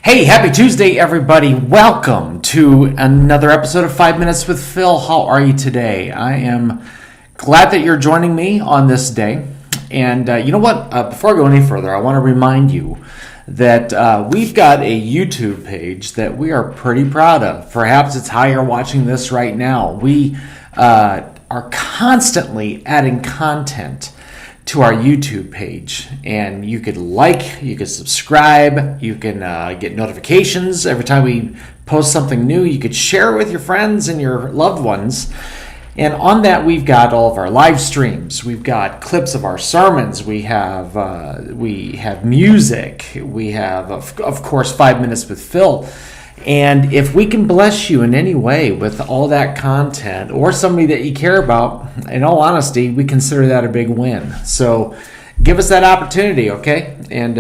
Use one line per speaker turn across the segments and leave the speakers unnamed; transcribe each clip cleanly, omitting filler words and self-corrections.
Hey, happy Tuesday, everybody. Welcome to another episode of 5 Minutes with Phil. How are you today? I am glad that you're joining me on this day. And you know what? Before I go any further, I want to remind you that we've got a YouTube page that we are pretty proud of. Perhaps it's how you're watching this right now. We are constantly adding content to our YouTube page, and you could you could subscribe, you can get notifications every time we post something new. You could share it with your friends and your loved ones. And on that, we've got all of our live streams. We've got clips of our sermons. We have music. We have, of course, 5 Minutes with Phil. And if we can bless you in any way with all that content or somebody that you care about, in all honesty, we consider that a big win. So give us that opportunity, okay? And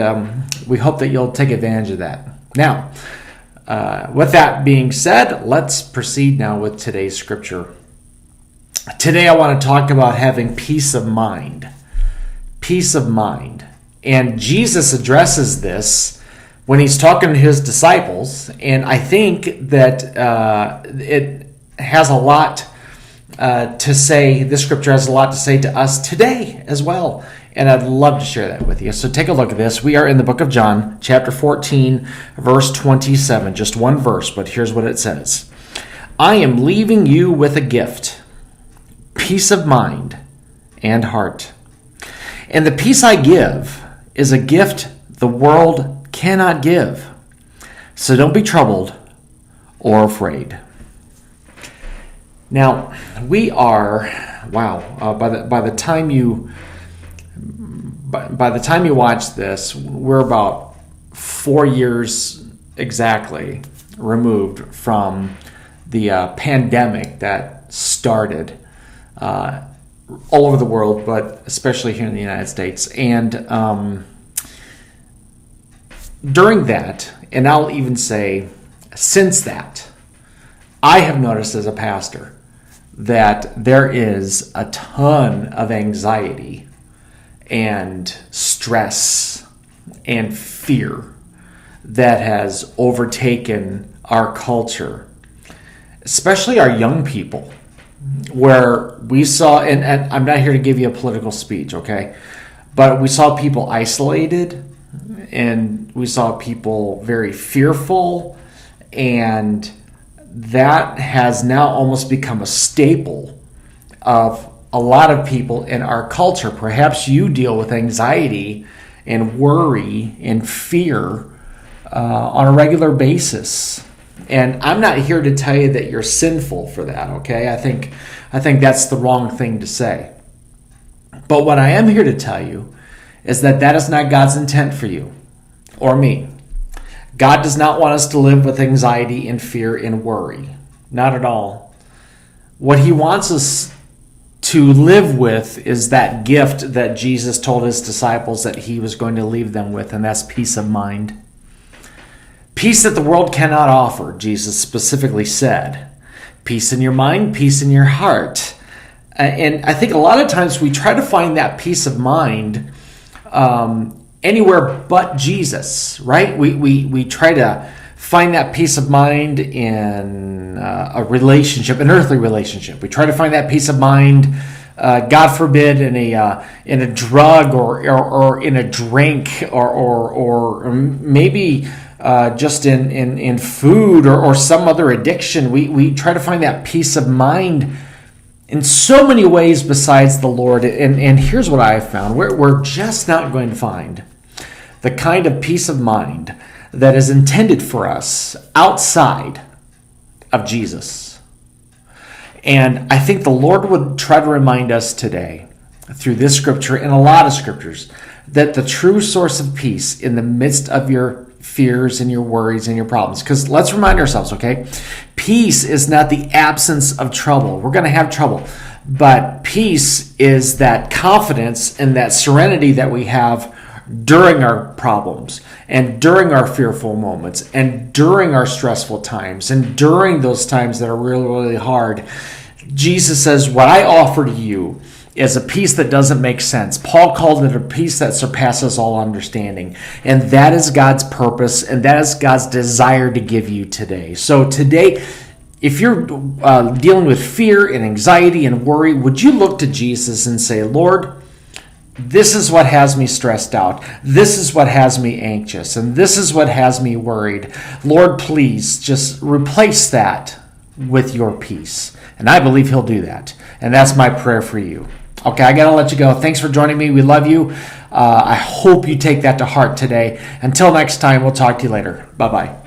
we hope that you'll take advantage of that. Now, with that being said, let's proceed now with today's scripture. Today I want to talk about having peace of mind. Peace of mind. And Jesus addresses this when he's talking to his disciples, and I think that it has a lot to say, this scripture has a lot to say to us today as well, and I'd love to share that with you. So take a look at this. We are in the book of John, chapter 14, verse 27, just one verse, but here's what it says. I am leaving you with a gift, peace of mind and heart. And the peace I give is a gift the world cannot give. So don't be troubled or afraid. Now, we are, by the time you watch this, we're about 4 years exactly removed from the pandemic that started all over the world, but especially here in the United States. And during that, and I'll even say since that, I have noticed as a pastor that there is a ton of anxiety and stress and fear that has overtaken our culture, especially our young people, where we saw, and I'm not here to give you a political speech, okay, but we saw people isolated, and we saw people very fearful, and that has now almost become a staple of a lot of people in our culture. Perhaps you deal with anxiety and worry and fear on a regular basis. And I'm not here to tell you that you're sinful for that, okay? I think that's the wrong thing to say. But what I am here to tell you is that is not God's intent for you or me. God does not want us to live with anxiety and fear and worry. Not at all. What he wants us to live with is that gift that Jesus told his disciples that he was going to leave them with, and that's peace of mind. Peace that the world cannot offer, Jesus specifically said. Peace in your mind, peace in your heart. And I think a lot of times we try to find that peace of mind anywhere but Jesus, right? We try to find that peace of mind in a relationship, an earthly relationship. We try to find that peace of mind, God forbid, in a drug or in a drink or maybe just in food or some other addiction. We try to find that peace of mind in so many ways besides the Lord. And here's what I've found. We're just not going to find the kind of peace of mind that is intended for us outside of Jesus. And I think the Lord would try to remind us today through this scripture and a lot of scriptures that the true source of peace in the midst of your fears and your worries and your problems. Because let's remind ourselves, okay? Peace is not the absence of trouble. We're going to have trouble. But peace is that confidence and that serenity that we have during our problems and during our fearful moments and during our stressful times and during those times that are really, really hard. Jesus says, what I offer to you is a peace that doesn't make sense. Paul called it a peace that surpasses all understanding. And that is God's purpose, and that is God's desire to give you today. So today, if you're dealing with fear and anxiety and worry, would you look to Jesus and say, Lord, this is what has me stressed out. This is what has me anxious. And this is what has me worried. Lord, please just replace that with your peace. And I believe he'll do that. And that's my prayer for you. Okay, I got to let you go. Thanks for joining me. We love you. I hope you take that to heart today. Until next time, we'll talk to you later. Bye-bye.